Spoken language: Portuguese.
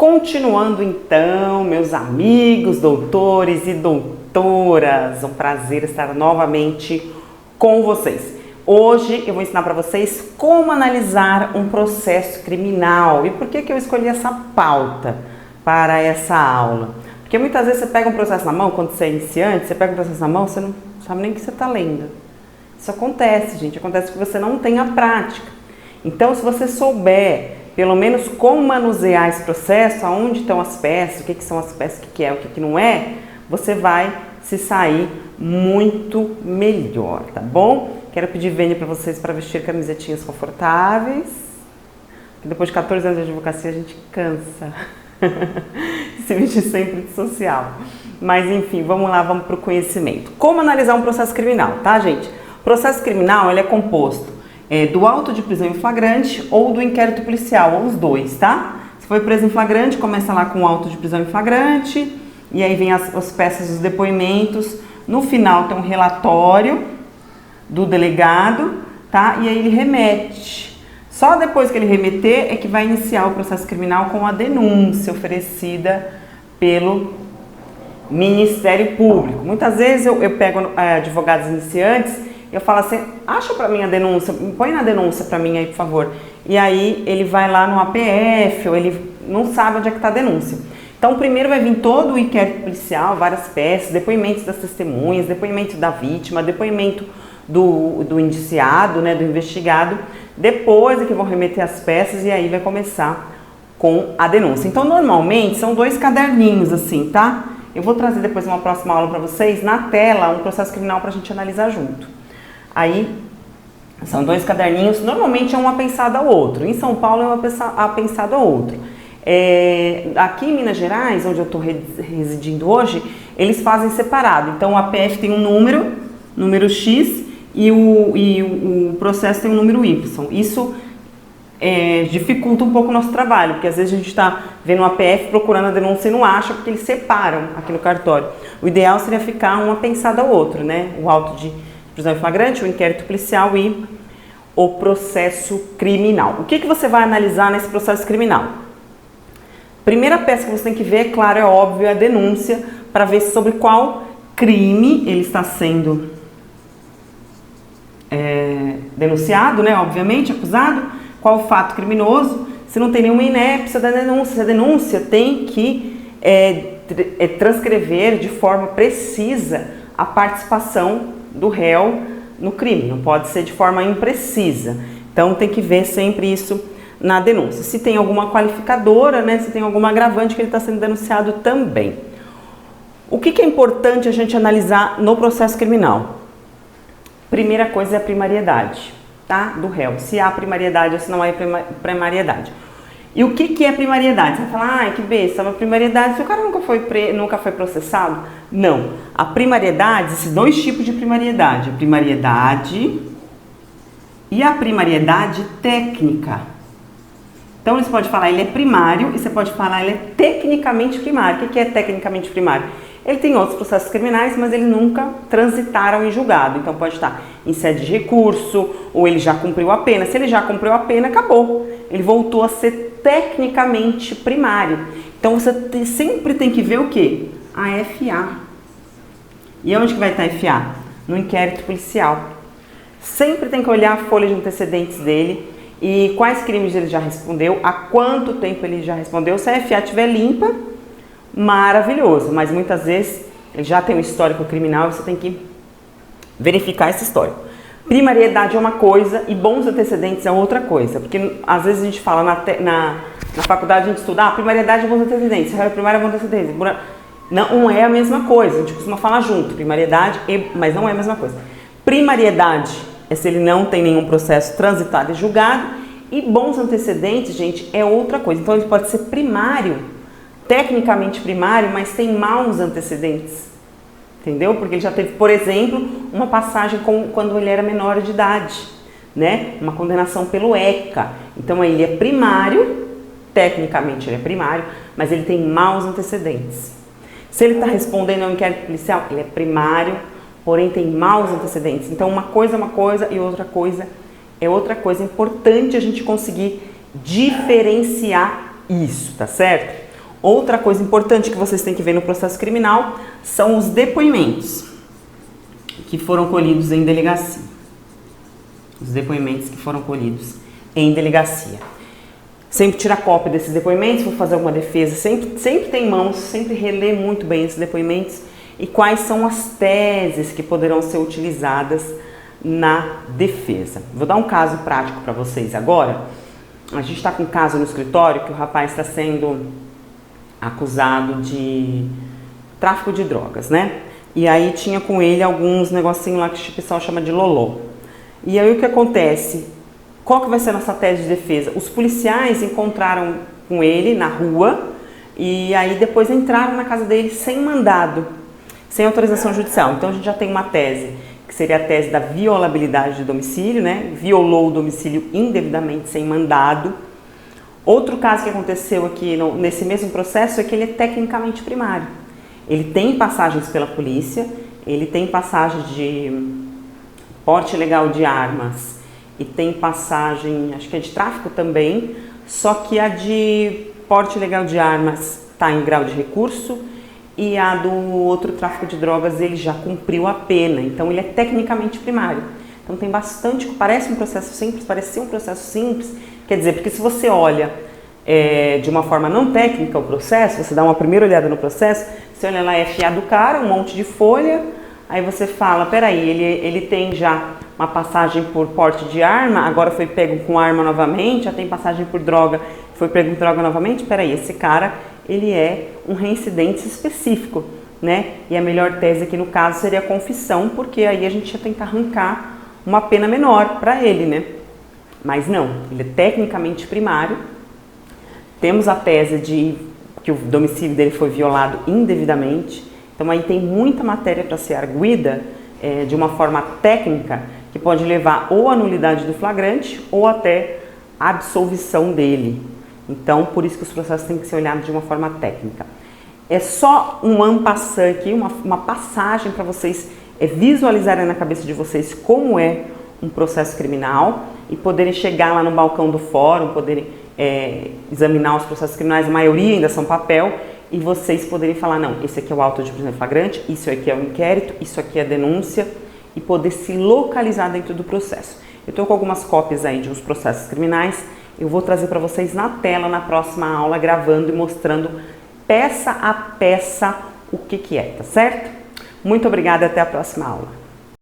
Continuando então, meus amigos, doutores e doutoras, um prazer estar novamente com vocês. Hoje eu vou ensinar para vocês como analisar um processo criminal. E por que eu escolhi essa pauta para essa aula? Porque muitas vezes você pega um processo na mão, quando você é iniciante, você pega um processo na mão, você não sabe nem o que você está lendo. Isso acontece, gente, acontece que você não tem a prática. Então, se você souber pelo menos como manusear esse processo, aonde estão as peças, o que são as peças, o que é, o que não é, você vai se sair muito melhor, tá bom? Quero pedir vênia para vocês para vestir camisetinhas confortáveis, que depois de 14 anos de advocacia a gente cansa se vestir sempre de social. Mas enfim, vamos lá, vamos para o conhecimento. Como analisar um processo criminal, tá, gente? O processo criminal, ele é composto do auto de prisão em flagrante ou do inquérito policial, ou os dois, tá? Se foi preso em flagrante, começa lá com o auto de prisão em flagrante, e aí vem as peças dos depoimentos. No final tem um relatório do delegado, tá? E aí ele remete. Só depois que ele remeter é que vai iniciar o processo criminal com a denúncia oferecida pelo Ministério Público. Muitas vezes eu pego advogados iniciantes, eu falo assim, acha pra mim a denúncia, põe na denúncia pra mim aí, por favor. E aí ele vai lá no APF, ou ele não sabe onde é que tá a denúncia. Então primeiro vai vir todo o inquérito policial, várias peças, depoimentos das testemunhas, depoimento da vítima, depoimento do indiciado, né, do investigado. Depois é que vão remeter as peças e aí vai começar com a denúncia. Então normalmente são 2 caderninhos assim, tá? Eu vou trazer depois uma próxima aula pra vocês, na tela, um processo criminal pra gente analisar junto. Aí, são 2 caderninhos, normalmente é um apensado ao outro. Em São Paulo é um apensado ao outro. Aqui em Minas Gerais, onde eu estou residindo hoje, eles fazem separado. Então, o APF tem um número X, e o processo tem um número Y. Isso dificulta um pouco o nosso trabalho, porque às vezes a gente está vendo o APF procurando a denúncia e não acha, porque eles separam aqui no cartório. O ideal seria ficar um apensado ao outro, né? O auto de prisão em flagrante, o inquérito policial e o processo criminal. O que você vai analisar nesse processo criminal? Primeira peça que você tem que ver, é claro, é óbvio, é a denúncia, para ver sobre qual crime ele está sendo denunciado, né, obviamente, acusado, qual o fato criminoso, se não tem nenhuma inépcia da denúncia. A denúncia tem que transcrever de forma precisa a participação do réu no crime, não pode ser de forma imprecisa. Então tem que ver sempre isso na denúncia. Se tem alguma qualificadora, né, se tem alguma agravante que ele está sendo denunciado também. O que é importante a gente analisar no processo criminal? Primeira coisa é a primariedade, tá, do réu, se há primariedade ou se não há primariedade. E o que é primariedade? Você vai falar, ai, que besta, uma primariedade, se o cara nunca foi processado? Não. A primariedade, esses 2 tipos de primariedade, a primariedade e a primariedade técnica. Então, você pode falar, ele é primário, e você pode falar, ele é tecnicamente primário. O que é tecnicamente primário? Ele tem outros processos criminais, mas eles nunca transitaram em julgado. Então, pode estar em sede de recurso, ou ele já cumpriu a pena. Se ele já cumpriu a pena, acabou. Ele voltou a ser tecnicamente primário. Então, você sempre tem que ver o quê? A FA. E onde que vai estar a FA? No inquérito policial. Sempre tem que olhar a folha de antecedentes dele e quais crimes ele já respondeu, há quanto tempo ele já respondeu. Se a FA estiver limpa, maravilhoso, mas muitas vezes ele já tem um histórico criminal e você tem que verificar esse histórico. Primariedade é uma coisa e bons antecedentes é outra coisa, porque às vezes a gente fala na faculdade, a gente estuda, primariedade é bons antecedentes, réu primário é bons antecedentes. Não é a mesma coisa, a gente costuma falar junto, primariedade, mas não é a mesma coisa. Primariedade é se ele não tem nenhum processo transitado e julgado, e bons antecedentes, gente, é outra coisa. Então ele pode ser primário, tecnicamente primário, mas tem maus antecedentes. Entendeu? Porque ele já teve, por exemplo, uma passagem quando ele era menor de idade, né? Uma condenação pelo ECA. Então ele é primário, tecnicamente ele é primário, mas ele tem maus antecedentes. Se ele está respondendo ao inquérito policial, ele é primário, porém tem maus antecedentes. Então uma coisa é uma coisa e outra coisa é outra coisa. É importante a gente conseguir diferenciar isso, tá certo? Outra coisa importante que vocês têm que ver no processo criminal são os depoimentos que foram colhidos em delegacia. Os depoimentos que foram colhidos em delegacia. Sempre tira cópia desses depoimentos, vou fazer alguma defesa, sempre tem em mãos, sempre relê muito bem esses depoimentos e quais são as teses que poderão ser utilizadas na defesa. Vou dar um caso prático para vocês agora. A gente está com um caso no escritório que o rapaz está sendo acusado de tráfico de drogas, né? E aí tinha com ele alguns negocinhos lá que o pessoal chama de loló. E aí o que acontece? Qual que vai ser a nossa tese de defesa? Os policiais encontraram com ele na rua e aí depois entraram na casa dele sem mandado, sem autorização judicial. Então a gente já tem uma tese, que seria a tese da violabilidade de domicílio, né? Violou o domicílio indevidamente sem mandado. Outro caso que aconteceu aqui nesse mesmo processo é que ele é tecnicamente primário. Ele tem passagens pela polícia, ele tem passagem de porte ilegal de armas e tem passagem, acho que é de tráfico também, só que a de porte ilegal de armas está em grau de recurso e a do outro tráfico de drogas ele já cumpriu a pena, então ele é tecnicamente primário. Então tem bastante, parece um processo simples, parece ser um processo simples, quer dizer, porque se você olha de uma forma não técnica o processo, você dá uma primeira olhada no processo, você olha lá, é FA do cara, um monte de folha, aí você fala, peraí, ele tem já uma passagem por porte de arma, agora foi pego com arma novamente, já tem passagem por droga, foi pego com droga novamente, peraí, esse cara, ele é um reincidente específico, né? E a melhor tese aqui no caso seria a confissão, porque aí a gente ia tentar arrancar uma pena menor para ele, né? Mas não, ele é tecnicamente primário. Temos a tese de que o domicílio dele foi violado indevidamente, então aí tem muita matéria para ser arguida de uma forma técnica que pode levar ou à nulidade do flagrante ou até à absolvição dele. Então, por isso que os processos têm que ser olhados de uma forma técnica. É só um en passant aqui, uma passagem para vocês visualizarem na cabeça de vocês como é um processo criminal e poderem chegar lá no balcão do fórum, poderem examinar os processos criminais, a maioria ainda são papel, e vocês poderem falar, não, esse aqui é o auto de prisão em flagrante, isso aqui é o inquérito, isso aqui é a denúncia, e poder se localizar dentro do processo. Eu estou com algumas cópias aí de uns processos criminais, eu vou trazer para vocês na tela, na próxima aula, gravando e mostrando peça a peça o que é, tá certo? Muito obrigada, até a próxima aula.